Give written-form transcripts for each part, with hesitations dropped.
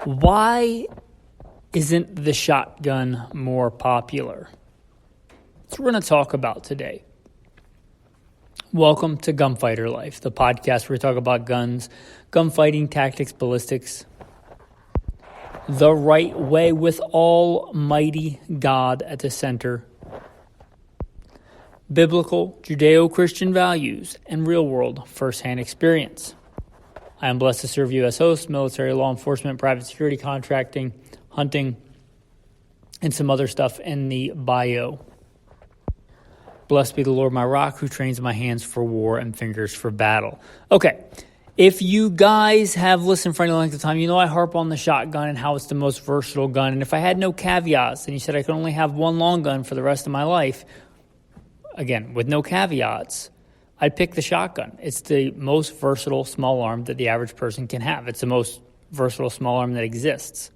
Why isn't the shotgun more popular? That's what we're going to talk about today. Welcome to Gunfighter Life, the podcast where we talk about guns, gunfighting, tactics, ballistics, the right way with Almighty God at the center, biblical, Judeo-Christian values, and real-world first-hand experience. I am blessed to serve you as host, military, law enforcement, private security, contracting, hunting, and some other stuff in the bio. Blessed be the Lord my rock, who trains my hands for war and fingers for battle. Okay, if you guys have listened for any length of time, you know I harp on the shotgun and how it's the most versatile gun. And if I had no caveats, and you said I could only have one long gun for the rest of my life, again, with no caveats, I'd pick the shotgun. It's the most versatile small arm that the average person can have. It's the most versatile small arm that exists.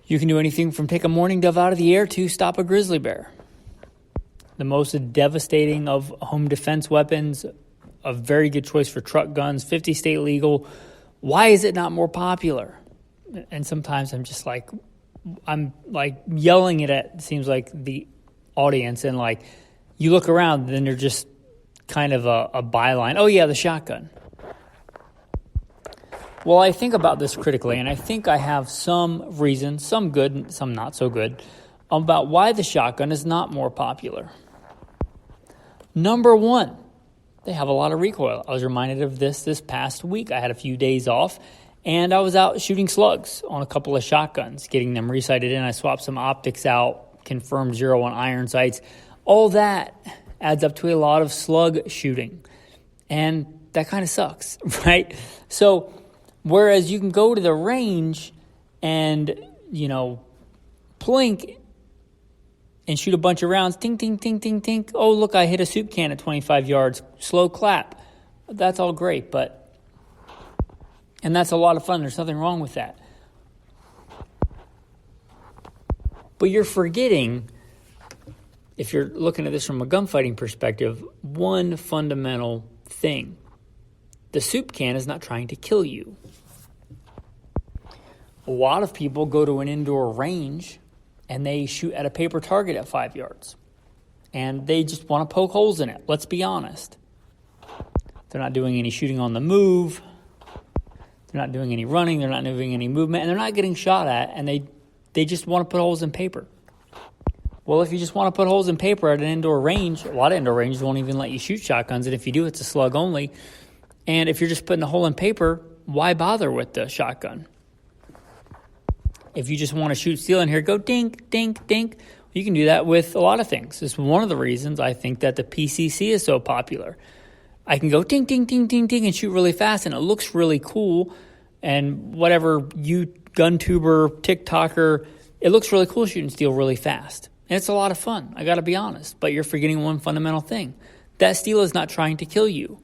You can do anything from take a mourning dove out of the air to stop a grizzly bear. The most devastating of home defense weapons, a very good choice for truck guns, 50 state legal. Why is it not more popular? And sometimes I'm yelling it at, it seems like, the audience, and like you look around and then they're just kind of a byline. Oh yeah, the shotgun. Well, I think about this critically, and I think I have some reasons, some good and some not so good, about why the shotgun is not more popular. Number one, they have a lot of recoil. I was reminded of this past week. I had a few days off, and I was out shooting slugs on a couple of shotguns, getting them resighted in. I swapped some optics out, confirmed 0 on iron sights. All that adds up to a lot of slug shooting, and that kind of sucks, right? So whereas you can go to the range and, plink and shoot a bunch of rounds, ting, ting, ting, ting, ting. Oh, look, I hit a soup can at 25 yards. Slow clap. That's all great, and that's a lot of fun. There's nothing wrong with that. But you're forgetting, if you're looking at this from a gunfighting perspective, one fundamental thing. The soup can is not trying to kill you. A lot of people go to an indoor range and they shoot at a paper target at 5 yards. And they just want to poke holes in it. Let's be honest. They're not doing any shooting on the move. They're not doing any running. They're not doing any movement. And they're not getting shot at. And they just want to put holes in paper. Well, if you just want to put holes in paper at an indoor range, a lot of indoor ranges won't even let you shoot shotguns. And if you do, it's a slug only. And if you're just putting a hole in paper, why bother with the shotgun? If you just want to shoot steel in here, go dink, dink, dink. You can do that with a lot of things. It's one of the reasons I think that the PCC is so popular. I can go ding, ding, ding, ding, ding and shoot really fast, and it looks really cool. And whatever gun tuber, TikToker, it looks really cool shooting steel really fast. And it's a lot of fun, I got to be honest. But you're forgetting one fundamental thing. That steel is not trying to kill you,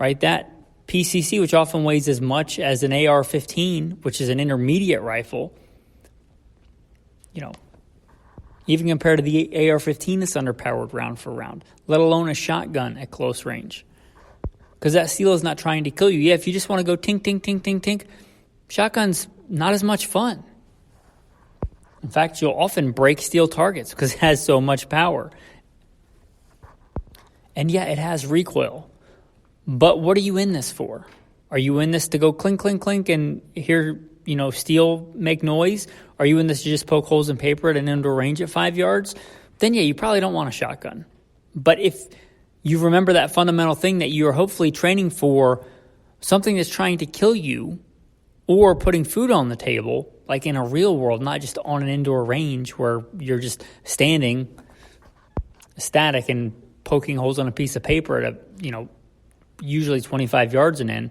right? That PCC, which often weighs as much as an AR-15, which is an intermediate rifle, even compared to the AR-15, it's underpowered round for round, let alone a shotgun at close range. Because that steel is not trying to kill you. Yeah, if you just want to go tink, tink, tink, tink, tink, shotgun's not as much fun. In fact, you'll often break steel targets because it has so much power. And yeah, it has recoil. But what are you in this for? Are you in this to go clink, clink, clink and hear, steel make noise? Are you in this to just poke holes in paper at an indoor range at 5 yards? Then yeah, you probably don't want a shotgun. But if you remember that fundamental thing that you're hopefully training for, something that's trying to kill you or putting food on the table, like in a real world, not just on an indoor range where you're just standing static and poking holes on a piece of paper at usually 25 yards and in.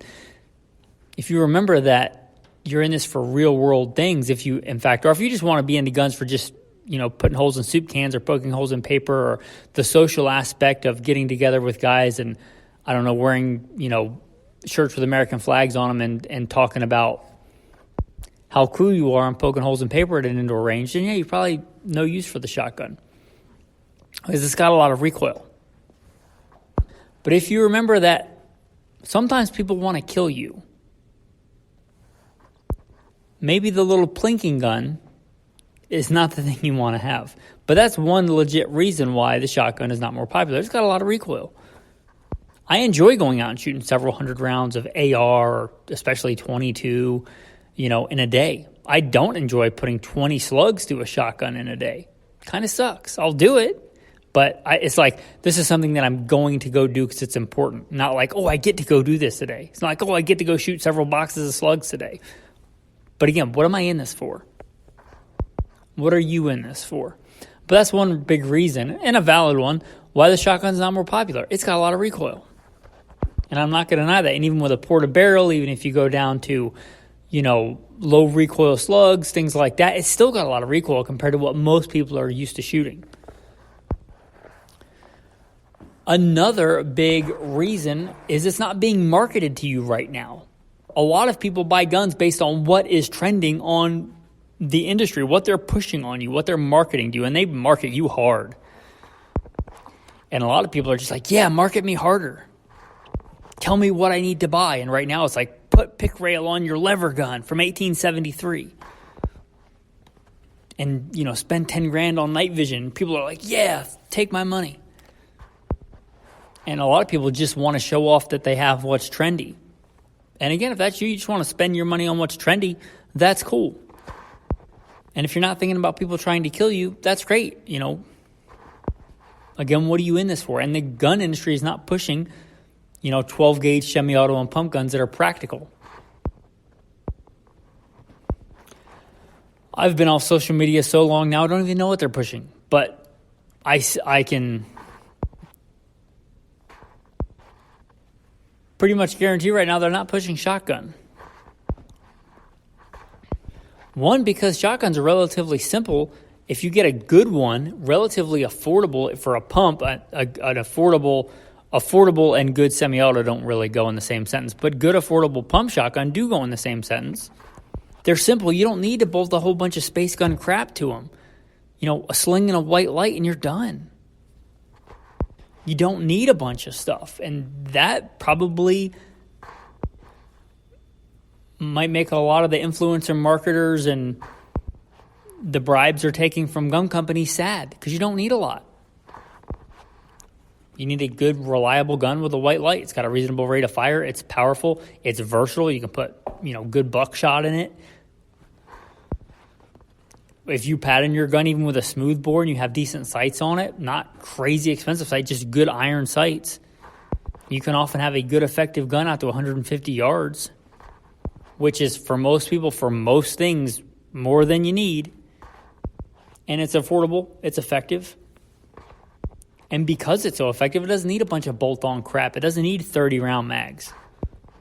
If you remember that you're in this for real world things, or if you just want to be into guns for just, putting holes in soup cans or poking holes in paper, or the social aspect of getting together with guys and, wearing, shirts with American flags on them and talking about how cool you are and poking holes in paper at an indoor range, then yeah, you probably no use for the shotgun because it's got a lot of recoil. But if you remember that sometimes people want to kill you, maybe the little plinking gun is not the thing you want to have. But that's one legit reason why the shotgun is not more popular. It's got a lot of recoil. I enjoy going out and shooting several hundred rounds of AR, especially 22, in a day. I don't enjoy putting 20 slugs to a shotgun in a day. Kind of sucks. I'll do it, but it's like this is something that I'm going to go do because it's important. Not like, oh, I get to go do this today. It's not like, oh, I get to go shoot several boxes of slugs today. But again, what am I in this for? What are you in this for? But that's one big reason, and a valid one, why the shotgun's not more popular. It's got a lot of recoil. And I'm not going to deny that. And even with a porta-barrel, even if you go down to, low recoil slugs, things like that, it's still got a lot of recoil compared to what most people are used to shooting. Another big reason is it's not being marketed to you right now. A lot of people buy guns based on what is trending on the industry, what they're pushing on you, what they're marketing to you, and they market you hard. And a lot of people are just like, yeah, market me harder. Tell me what I need to buy. And right now it's like, put pick rail on your lever gun from 1873. And, spend 10 grand on night vision. People are like, yeah, take my money. And a lot of people just want to show off that they have what's trendy. And again, if that's you just want to spend your money on what's trendy, that's cool. And if you're not thinking about people trying to kill you, that's great. Again, what are you in this for? And the gun industry is not pushing 12 gauge semi-auto and pump guns that are practical. I've been off social media so long now, I don't even know what they're pushing. But I can pretty much guarantee right now they're not pushing shotgun. One, because shotguns are relatively simple. If you get a good one, relatively affordable for a pump, an affordable and good semi-auto don't really go in the same sentence, but good affordable pump shotgun do go in the same sentence. They're simple. You don't need to bolt a whole bunch of space gun crap to them. A sling and a white light and you're done. You don't need a bunch of stuff. And that probably might make a lot of the influencer marketers and the bribes they're taking from gun companies sad because you don't need a lot. You need a good, reliable gun with a white light. It's got a reasonable rate of fire. It's powerful. It's versatile. You can put, good buckshot in it. If you pattern your gun even with a smooth bore and you have decent sights on it, not crazy expensive sights, just good iron sights, you can often have a good, effective gun out to 150 yards, which is, for most people, for most things, more than you need. And it's affordable. It's effective. And because it's so effective, it doesn't need a bunch of bolt-on crap. It doesn't need 30-round mags.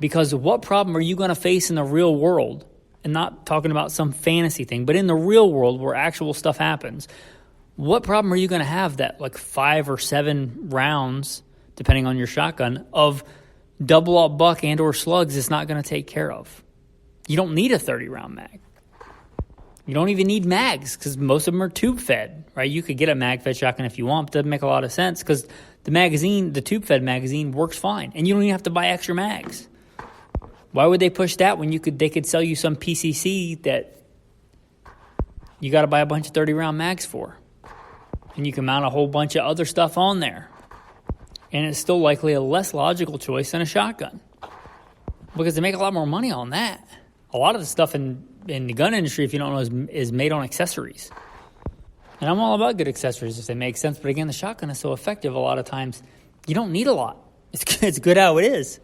Because what problem are you going to face in the real world? And not talking about some fantasy thing, but in the real world where actual stuff happens, what problem are you going to have that 5 or 7 rounds, depending on your shotgun, of double-aught buck and or slugs is not going to take care of? You don't need a 30-round mag. You don't even need mags because most of them are tube-fed, right? You could get a mag-fed shotgun if you want, but it doesn't make a lot of sense because the tube-fed magazine works fine, and you don't even have to buy extra mags. Why would they push that when they could sell you some PCC that you got to buy a bunch of 30-round mags for? And you can mount a whole bunch of other stuff on there. And it's still likely a less logical choice than a shotgun because they make a lot more money on that. A lot of the stuff in the gun industry, if you don't know, is made on accessories. And I'm all about good accessories if they make sense. But again, the shotgun is so effective a lot of times, you don't need a lot. It's good how it is.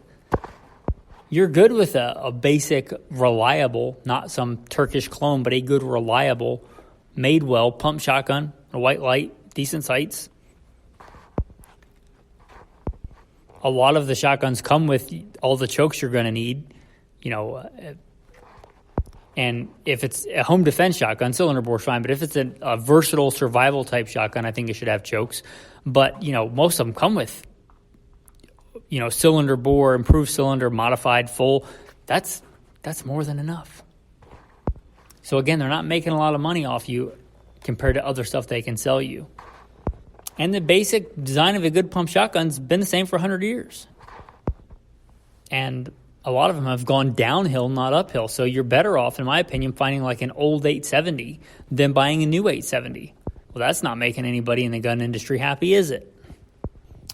You're good with a basic, reliable, not some Turkish clone, but a good, reliable, made well, pump shotgun, a white light, decent sights. A lot of the shotguns come with all the chokes you're going to need, and if it's a home defense shotgun, cylinder bore's fine. But if it's a versatile survival type shotgun, I think it should have chokes. But, most of them come with, cylinder bore, improved cylinder, modified, full. That's more than enough. So again, they're not making a lot of money off you compared to other stuff they can sell you. And the basic design of a good pump shotgun's been the same for 100 years. And a lot of them have gone downhill, not uphill. So you're better off, in my opinion, finding like an old 870 than buying a new 870. Well, that's not making anybody in the gun industry happy, is it?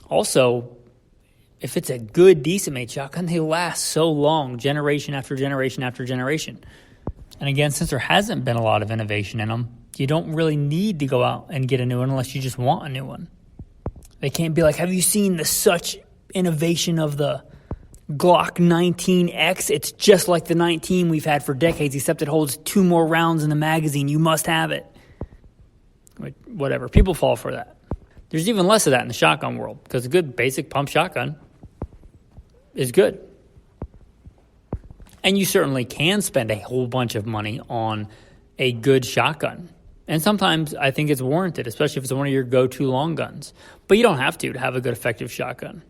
Also, if it's a good, decent made shotgun, they last so long, generation after generation after generation. And again, since there hasn't been a lot of innovation in them, you don't really need to go out and get a new one unless you just want a new one. They can't be like, have you seen the such innovation of the Glock 19X? It's just like the 19 we've had for decades, except it holds 2 more rounds in the magazine. You must have it. Whatever. People fall for that. There's even less of that in the shotgun world because a good basic pump shotgun is good. And you certainly can spend a whole bunch of money on a good shotgun. And sometimes I think it's warranted, especially if it's one of your go-to long guns. But you don't have to have a good, effective shotgun.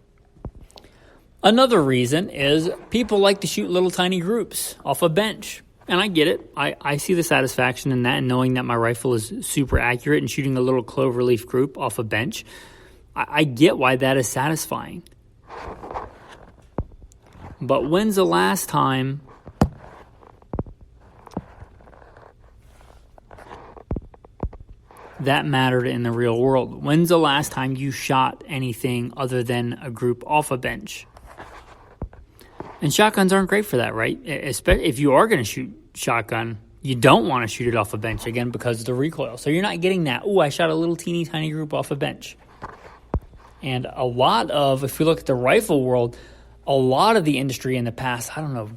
Another reason is people like to shoot little tiny groups off a bench. And I get it. I see the satisfaction in that and knowing that my rifle is super accurate and shooting a little cloverleaf group off a bench. I get why that is satisfying. But when's the last time that mattered in the real world? When's the last time you shot anything other than a group off a bench? And shotguns aren't great for that, right? Especially if you are going to shoot shotgun, you don't want to shoot it off a bench, again, because of the recoil. So you're not getting that, I shot a little teeny tiny group off a bench. And a lot of, if we look at the rifle world, a lot of the industry in the past, I don't know,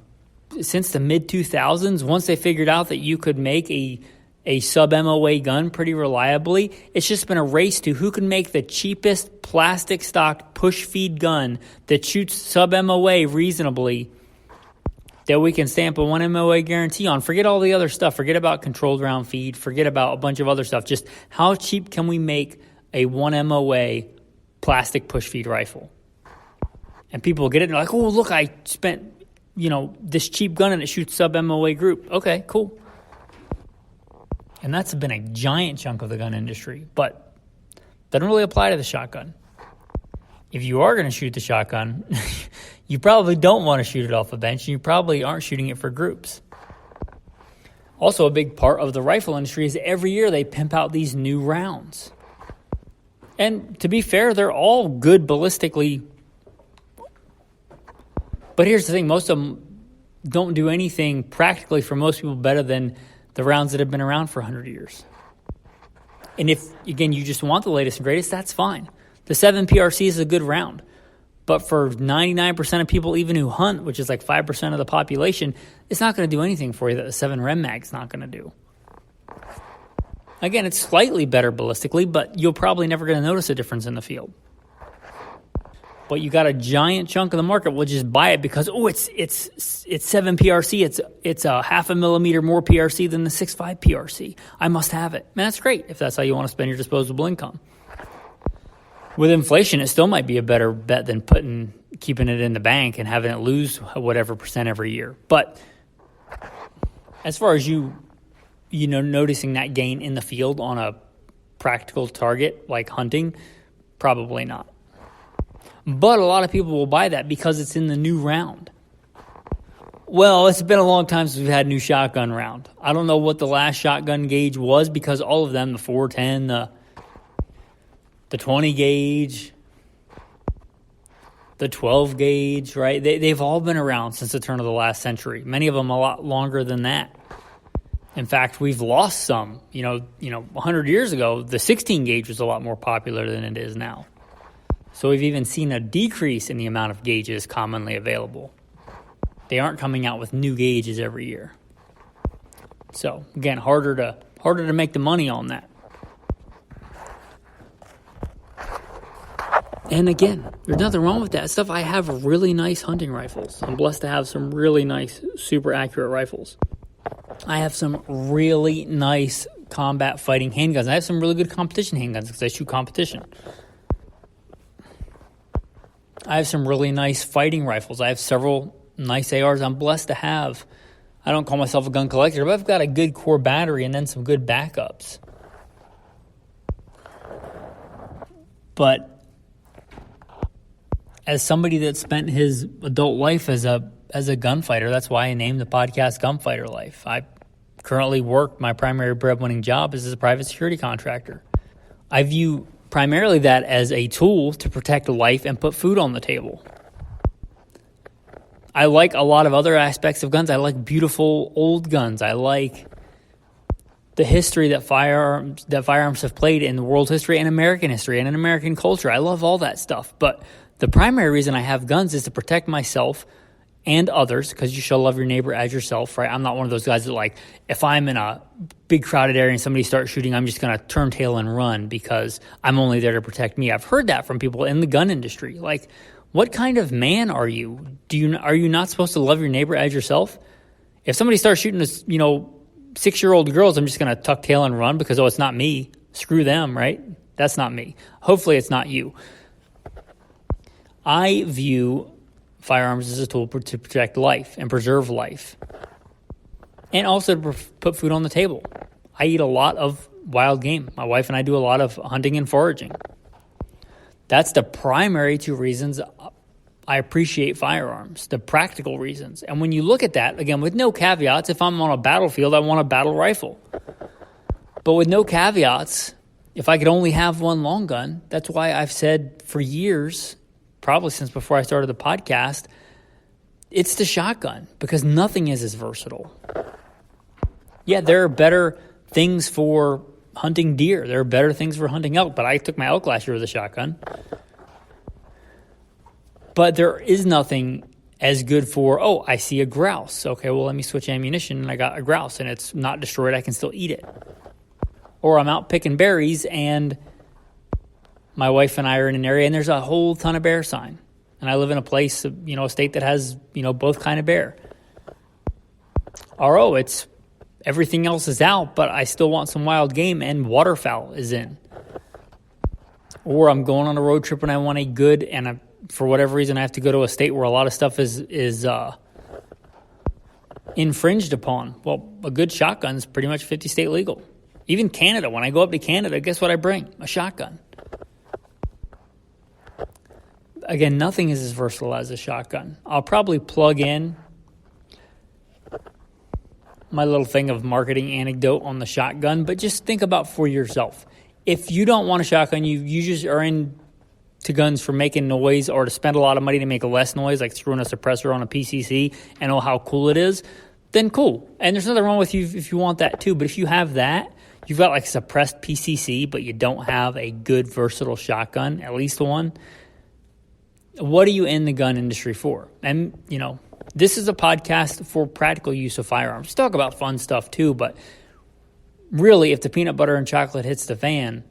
since the mid-2000s, once they figured out that you could make a sub-MOA gun pretty reliably, it's just been a race to who can make the cheapest plastic stock push feed gun that shoots sub-MOA reasonably that we can stamp a 1 MOA guarantee on. Forget all the other stuff. Forget about controlled round feed. Forget about a bunch of other stuff. Just how cheap can we make a 1 MOA plastic push feed rifle? And people get it and they're like, look, I spent, this cheap gun and it shoots sub-MOA group. Okay, cool. And that's been a giant chunk of the gun industry, but doesn't really apply to the shotgun. If you are going to shoot the shotgun, you probably don't want to shoot it off a bench, and you probably aren't shooting it for groups. Also, a big part of the rifle industry is every year they pimp out these new rounds. And to be fair, they're all good ballistically. But here's the thing, most of them don't do anything practically for most people better than the rounds that have been around for 100 years. And if, again, you just want the latest and greatest, that's fine. The 7 PRC is a good round. But for 99% of people, even who hunt, which is like 5% of the population, it's not going to do anything for you that the 7 Rem Mag's not going to do. Again, it's slightly better ballistically, but you're probably never going to notice a difference in the field. But you got a giant chunk of the market will just buy it because, it's 7 PRC. It's a 0.5 millimeter more PRC than the 6.5 PRC. I must have it. Man, that's great if that's how you want to spend your disposable income. With inflation, it still might be a better bet than keeping it in the bank and having it lose whatever percent every year. But as far as noticing that gain in the field on a practical target like hunting, probably not. But a lot of people will buy that because it's in the new round. Well, it's been a long time since we've had a new shotgun round. I don't know what the last shotgun gauge was because all of them, the 410, the 20 gauge, the 12 gauge, right? They've all been around since the turn of the last century. Many of them a lot longer than that. In fact, we've lost some. 100 years ago, the 16 gauge was a lot more popular than it is now. So we've even seen a decrease in the amount of gauges commonly available. They aren't coming out with new gauges every year. So again, harder to make the money on that. And again, there's nothing wrong with that stuff. I have really nice hunting rifles. I'm blessed to have some really nice, super accurate rifles. I have some really nice combat fighting handguns. I have some really good competition handguns because I shoot competition. I have some really nice fighting rifles. I have several nice ARs I'm blessed to have. I don't call myself a gun collector, but I've got a good core battery and then some good backups. But as somebody that spent his adult life as a as a gunfighter. That's why I named the podcast Gunfighter Life. I currently work, my primary breadwinning job is as a private security contractor. I view primarily that as a tool to protect life and put food on the table. I like a lot of other aspects of guns. I like beautiful old guns. I like the history that firearms have played in the world's history and American history and in American culture. I love all that stuff. But the primary reason I have guns is to protect myself and others, because you shall love your neighbor as yourself, right? I'm not one of those guys that, like, if I'm in a big crowded area and somebody starts shooting, I'm just going to turn tail and run because I'm only there to protect me. I've heard that from people in the gun industry. Like, what kind of man are you? Are you not supposed to love your neighbor as yourself? If somebody starts shooting us, 6-year-old girls, I'm just going to tuck tail and run because, it's not me. Screw them, right? That's not me. Hopefully it's not you. I view firearms as a tool to protect life and preserve life, and also to put food on the table. I eat a lot of wild game. My wife and I do a lot of hunting and foraging. That's the primary two reasons I appreciate firearms, the practical reasons. And when you look at that, again, with no caveats, if I'm on a battlefield, I want a battle rifle. But with no caveats, if I could only have one long gun, that's why I've said for years, probably since before I started the podcast, it's the shotgun, because nothing is as versatile. Yeah, there are better things for hunting deer. There are better things for hunting elk, but I took my elk last year with a shotgun. But there is nothing as good for, I see a grouse. Okay, well, let me switch ammunition, and I got a grouse, and it's not destroyed. I can still eat it. Or I'm out picking berries, and my wife and I are in an area, and there's a whole ton of bear sign. And I live in a place, a state that has, both kind of bear. Or, it's everything else is out, but I still want some wild game, and waterfowl is in. Or I'm going on a road trip and I want a good, and for whatever reason I have to go to a state where a lot of stuff is infringed upon. Well, a good shotgun is pretty much 50 state legal. Even Canada, when I go up to Canada, guess what I bring? A shotgun. Again, nothing is as versatile as a shotgun. I'll probably plug in my little thing of marketing anecdote on the shotgun, but just think about for yourself. If you don't want a shotgun, you just are into guns for making noise or to spend a lot of money to make less noise, like screwing a suppressor on a PCC and how cool it is, then cool. And there's nothing wrong with you if you want that too. But if you have that, you've got like suppressed PCC, but you don't have a good versatile shotgun, at least one, what are you in the gun industry for? And, this is a podcast for practical use of firearms. We talk about fun stuff too, but really, if the peanut butter and chocolate hits the fan,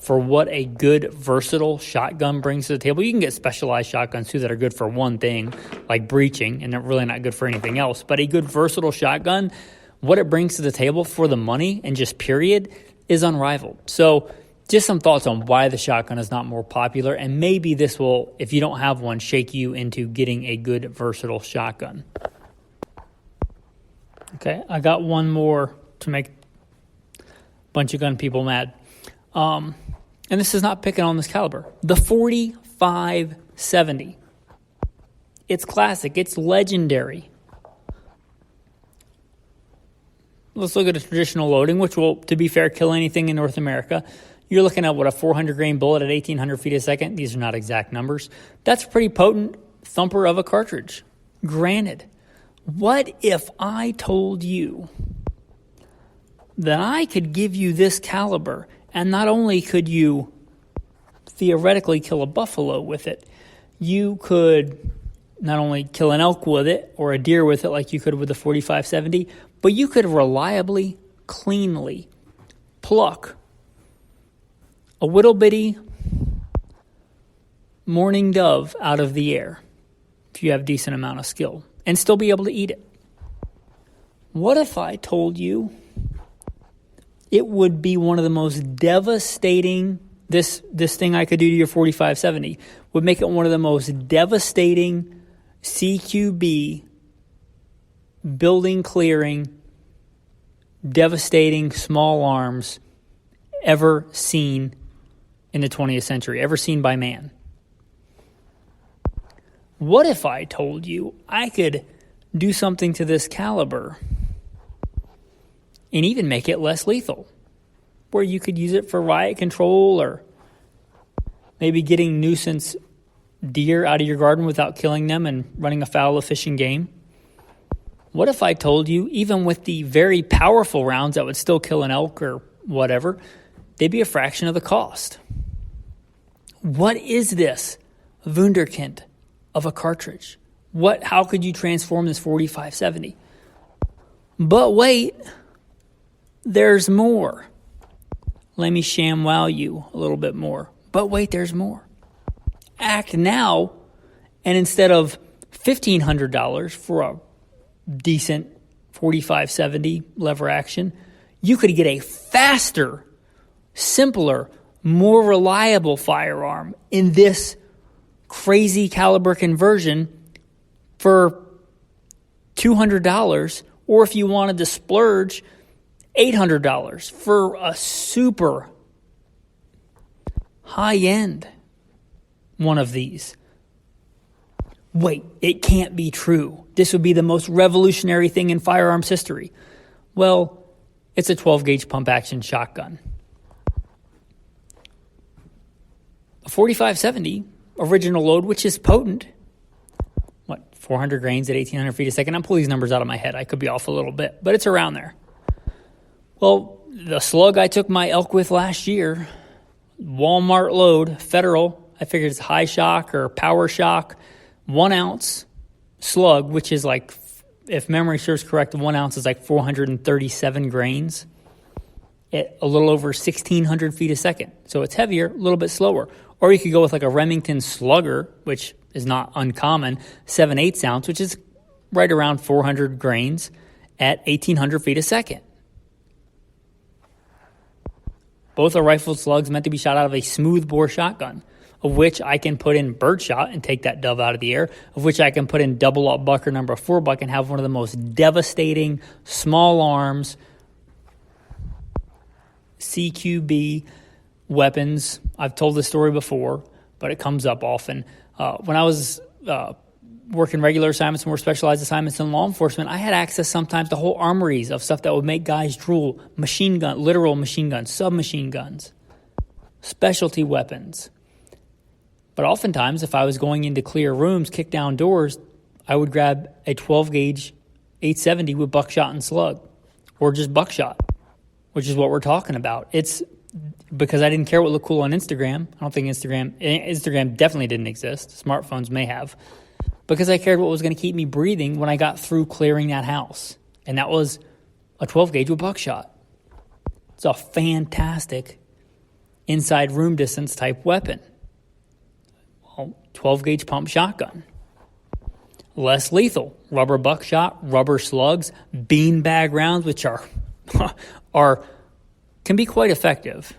for what a good, versatile shotgun brings to the table, you can get specialized shotguns too that are good for one thing, like breaching, and they're really not good for anything else. But a good, versatile shotgun, what it brings to the table for the money and just period is unrivaled. So just some thoughts on why the shotgun is not more popular, and maybe this will, if you don't have one, shake you into getting a good, versatile shotgun. Okay, I got one more to make a bunch of gun people mad. And this is not picking on this caliber. The 4570. It's classic. It's legendary. Let's look at a traditional loading, which will, to be fair, kill anything in North America. You're looking at, a 400-grain bullet at 1,800 feet a second. These are not exact numbers. That's a pretty potent thumper of a cartridge. Granted, what if I told you that I could give you this caliber, and not only could you theoretically kill a buffalo with it, you could not only kill an elk with it or a deer with it like you could with the 4570, but you could reliably, cleanly pluck a little bitty mourning dove out of the air if you have a decent amount of skill and still be able to eat it. What if I told you it would be one of the most devastating, this thing I could do to your 4570 would make it one of the most devastating CQB, building clearing, devastating small arms ever seen in the 20th century, ever seen by man. What if I told you I could do something to this caliber and even make it less lethal, where you could use it for riot control or maybe getting nuisance deer out of your garden without killing them and running afoul of fish and game? What if I told you, even with the very powerful rounds that would still kill an elk or whatever, they'd be a fraction of the cost? What is this wunderkind of a cartridge? How could you transform this 4570? But wait, there's more. Let me ShamWow you a little bit more. But wait, there's more. Act now, and instead of $1,500 for a decent 4570 lever action, you could get a faster, simpler, more reliable firearm in this crazy caliber conversion for $200, or if you wanted to splurge, $800 for a super high-end one of these. Wait, it can't be true. This would be the most revolutionary thing in firearms history. Well, it's a 12-gauge pump-action shotgun. A 4570 original load, which is potent, 400 grains at 1,800 feet a second. I'm pulling these numbers out of my head. I could be off a little bit, but it's around there. Well, the slug I took my elk with last year, Walmart load, Federal, I figured it's high shock or power shock, 1 ounce slug, which is like, if memory serves correct, 1 ounce is like 437 grains at a little over 1,600 feet a second. So it's heavier, a little bit slower. Or you could go with like a Remington Slugger, which is not uncommon, 7/8 ounce, which is right around 400 grains at 1,800 feet a second. Both are rifled slugs meant to be shot out of a smoothbore shotgun, of which I can put in birdshot and take that dove out of the air, of which I can put in double-up buck or number 4 buck and have one of the most devastating small arms CQB weapons. I've told this story before, but it comes up often. When I was working regular assignments, more specialized assignments in law enforcement, I had access sometimes to whole armories of stuff that would make guys drool. Machine gun, literal machine guns, submachine guns, specialty weapons. But oftentimes, if I was going into clear rooms, kick down doors, I would grab a 12-gauge 870 with buckshot and slug, or just buckshot, which is what we're talking about. It's because I didn't care what looked cool on Instagram. I don't think Instagram definitely didn't exist. Smartphones may have. Because I cared what was going to keep me breathing when I got through clearing that house. And that was a 12-gauge with buckshot. It's a fantastic inside room distance type weapon. Well, 12-gauge pump shotgun. Less lethal. Rubber buckshot, rubber slugs, beanbag rounds, which are can be quite effective.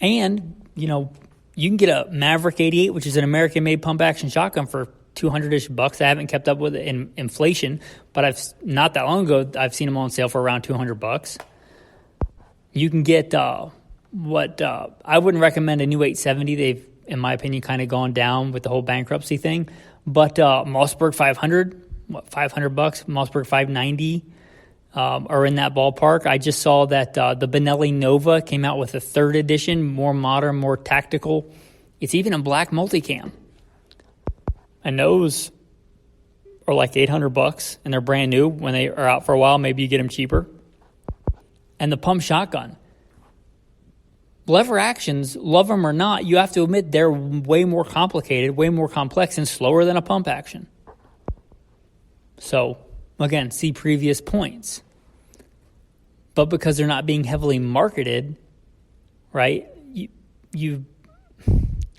And, you can get a Maverick 88, which is an American-made pump-action shotgun for $200-ish bucks. I haven't kept up with it in inflation, but not that long ago, I've seen them on sale for around $200 bucks. You can get I wouldn't recommend a new 870. They've, in my opinion, kind of gone down with the whole bankruptcy thing. But Mossberg 500, $500 bucks, Mossberg 590 are in that ballpark. I just saw that the Benelli Nova came out with a 3rd edition, more modern, more tactical. It's even in black multicam. And those are like $800 bucks, and they're brand new. When they are out for a while, maybe you get them cheaper. And the pump shotgun. Lever actions, love them or not, you have to admit they're way more complicated, way more complex, and slower than a pump action. So, again, see previous points. But because they're not being heavily marketed, right,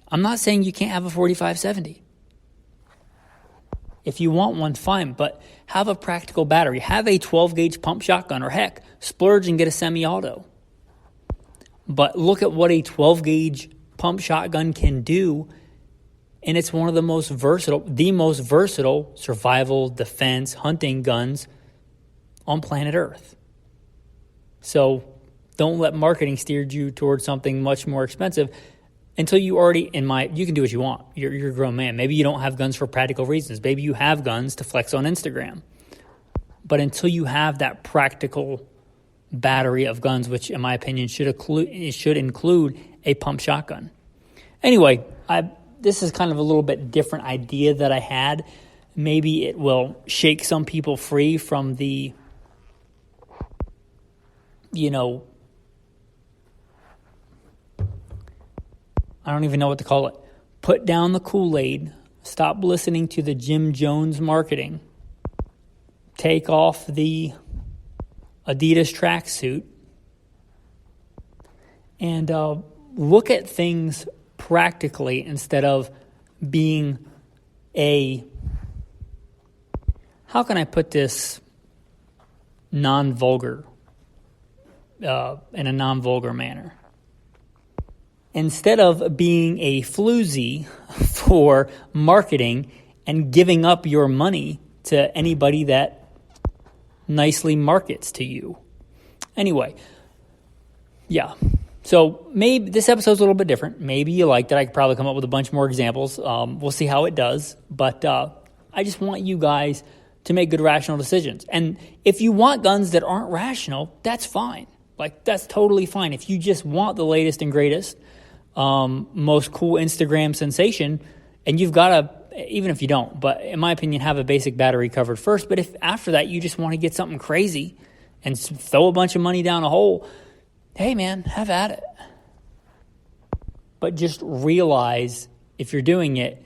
I'm not saying you can't have a 4570. If you want one, fine, but have a practical battery. Have a 12-gauge pump shotgun, or heck, splurge and get a semi-auto. But look at what a 12-gauge pump shotgun can do, and it's one of the most versatile survival, defense, hunting guns on planet Earth. So don't let marketing steer you towards something much more expensive. until you already, you can do what you want. You're a grown man. Maybe you don't have guns for practical reasons. Maybe you have guns to flex on Instagram. But until you have that practical battery of guns, which in my opinion should include a pump shotgun. Anyway, this is kind of a little bit different idea that I had. Maybe it will shake some people free from the, I don't even know what to call it. Put down the Kool-Aid. Stop listening to the Jim Jones marketing. Take off the Adidas tracksuit. And look at things practically instead of being how can I put this non-vulgar, in a non-vulgar manner? Instead of being a floozy for marketing and giving up your money to anybody that nicely markets to you. Anyway, yeah. So maybe this episode's a little bit different. Maybe you liked it. I could probably come up with a bunch more examples. We'll see how it does. But I just want you guys to make good rational decisions. And if you want guns that aren't rational, that's fine. That's totally fine. If you just want the latest and greatest, most cool Instagram sensation, and you've got to, even if you don't, but in my opinion, have a basic battery covered first. But if after that you just want to get something crazy and throw a bunch of money down a hole, hey man, have at it. But just realize if you're doing it,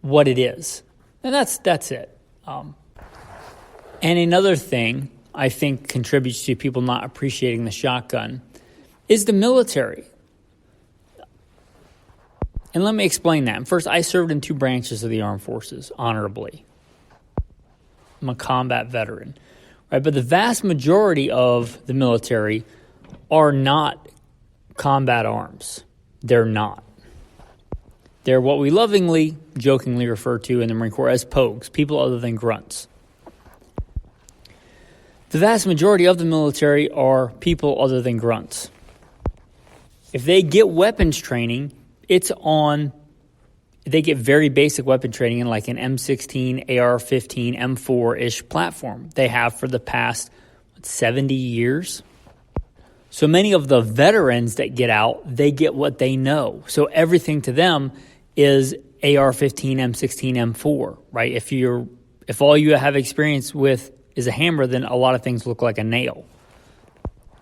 what it is. And that's it. And another thing I think contributes to people not appreciating the shotgun is the military. And let me explain that. First, I served in 2 branches of the armed forces honorably. I'm a combat veteran, right? But the vast majority of the military are not combat arms. They're not. They're what we lovingly, jokingly refer to in the Marine Corps as pogues, people other than grunts. The vast majority of the military are people other than grunts. If they get weapons training, they get very basic weapon training in like an M16, AR-15, M4-ish platform they have for the past 70 years. So many of the veterans that get out, they get what they know. So everything to them is AR-15, M16, M4, right? If all you have experience with is a hammer, then a lot of things look like a nail.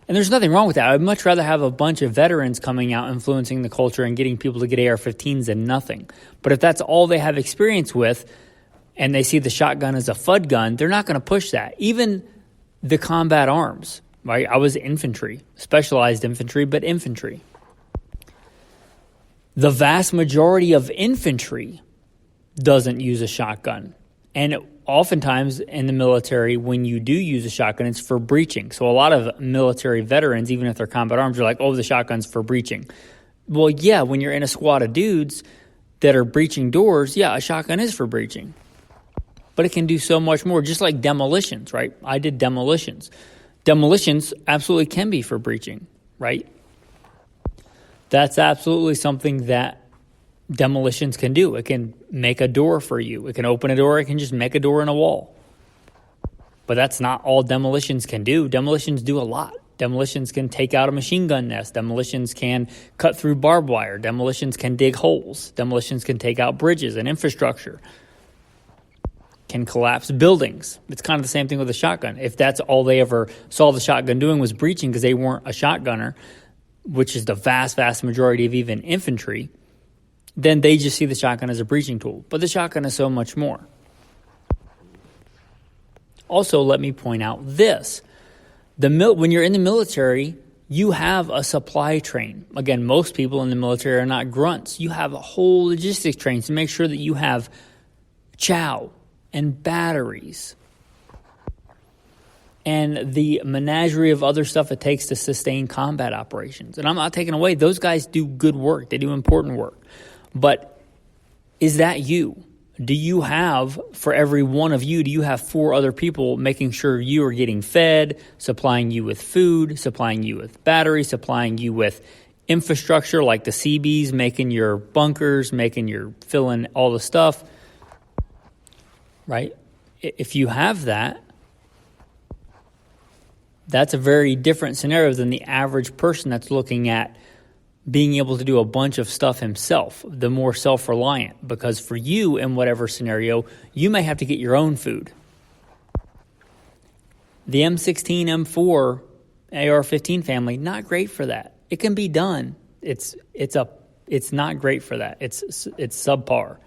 And there's nothing wrong with that. I'd much rather have a bunch of veterans coming out influencing the culture and getting people to get AR-15s than nothing. But if that's all they have experience with and they see the shotgun as a FUD gun, they're not going to push that. Even the combat arms, right? I was infantry, specialized infantry, but infantry. The vast majority of infantry doesn't use a shotgun. And oftentimes in the military, when you do use a shotgun, it's for breaching. So a lot of military veterans, even if they're combat arms, are like, oh, the shotgun's for breaching. Well, yeah, when you're in a squad of dudes that are breaching doors, yeah, a shotgun is for breaching. But it can do so much more, just like demolitions, right? I did demolitions. Demolitions absolutely can be for breaching, right? That's absolutely something that demolitions can do. It can make a door for you. It can open a door. It can just make a door in a wall. But that's not all demolitions can do. Demolitions do a lot. Demolitions can take out a machine gun nest. Demolitions can cut through barbed wire. Demolitions can dig holes. Demolitions can take out bridges and infrastructure. Can collapse buildings. It's kind of the same thing with a shotgun. If that's all they ever saw the shotgun doing was breaching because they weren't a shotgunner, which is the vast, vast majority of even infantry, then they just see the shotgun as a breaching tool. But the shotgun is so much more. Also, let me point out this. When you're in the military, you have a supply train. Again, most people in the military are not grunts. You have a whole logistics train to make sure that you have chow and batteries and the menagerie of other stuff it takes to sustain combat operations. And I'm not taking away, those guys do good work. They do important work. But is that you? Do you have, for every one of you, do you have 4 other people making sure you are getting fed, supplying you with food, supplying you with batteries, supplying you with infrastructure like the CBs, making your bunkers, making your filling all the stuff, right? If you have that, that's a very different scenario than the average person that's looking at being able to do a bunch of stuff himself, the more self-reliant. Because for you, in whatever scenario, you may have to get your own food. The M16, M4, AR-15 family, not great for that. It can be done. It's not great for that. It's subpar.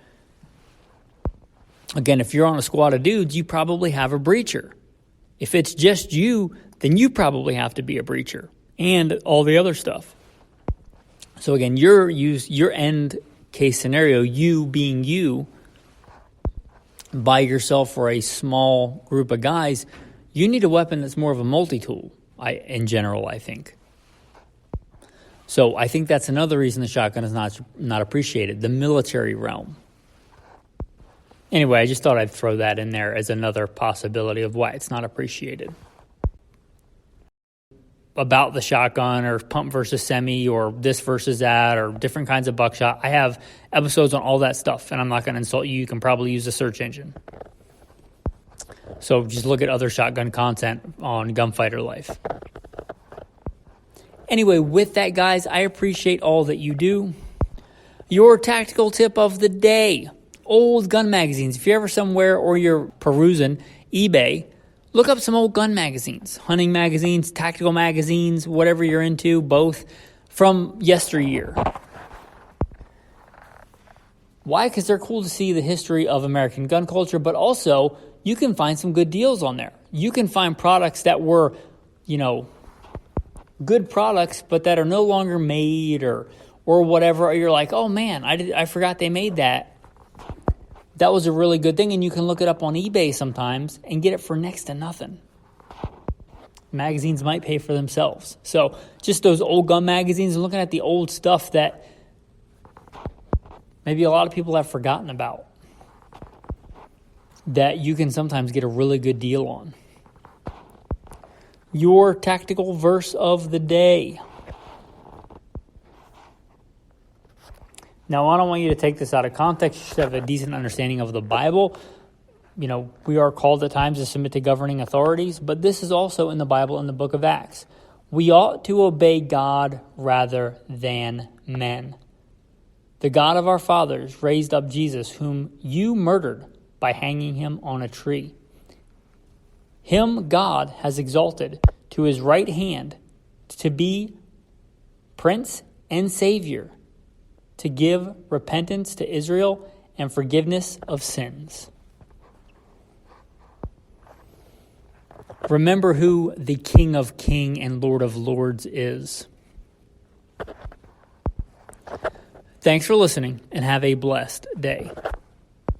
Again, if you're on a squad of dudes, you probably have a breacher. If it's just you, then you probably have to be a breacher and all the other stuff. So again, your end case scenario, you being you, by yourself or a small group of guys, you need a weapon that's more of a multi-tool, in general, I think. So I think that's another reason the shotgun is not appreciated, the military realm. Anyway, I just thought I'd throw that in there as another possibility of why it's not appreciated. About the shotgun or pump versus semi or this versus that or different kinds of buckshot, I have episodes on all that stuff, and I'm not going to insult you. You can probably use a search engine. So just look at other shotgun content on Gunfighter Life. Anyway, with that, guys, I appreciate all that you do. Your tactical tip of the day: old gun magazines. If you're ever somewhere or you're perusing eBay, look up some old gun magazines, hunting magazines, tactical magazines, whatever you're into, both from yesteryear. Why? Because they're cool to see the history of American gun culture, but also you can find some good deals on there. You can find products that were, good products, but that are no longer made or whatever. Or you're like, oh man, I forgot they made that. That was a really good thing, and you can look it up on eBay sometimes and get it for next to nothing. Magazines might pay for themselves. So just those old gun magazines and looking at the old stuff that maybe a lot of people have forgotten about, that you can sometimes get a really good deal on. Your tactical verse of the day. Now, I don't want you to take this out of context. You should have a decent understanding of the Bible. We are called at times to submit to governing authorities, but this is also in the Bible in the book of Acts. We ought to obey God rather than men. The God of our fathers raised up Jesus, whom you murdered by hanging him on a tree. Him God has exalted to his right hand to be Prince and Savior, to give repentance to Israel and forgiveness of sins. Remember who the King of Kings and Lord of Lords is. Thanks for listening, and have a blessed day.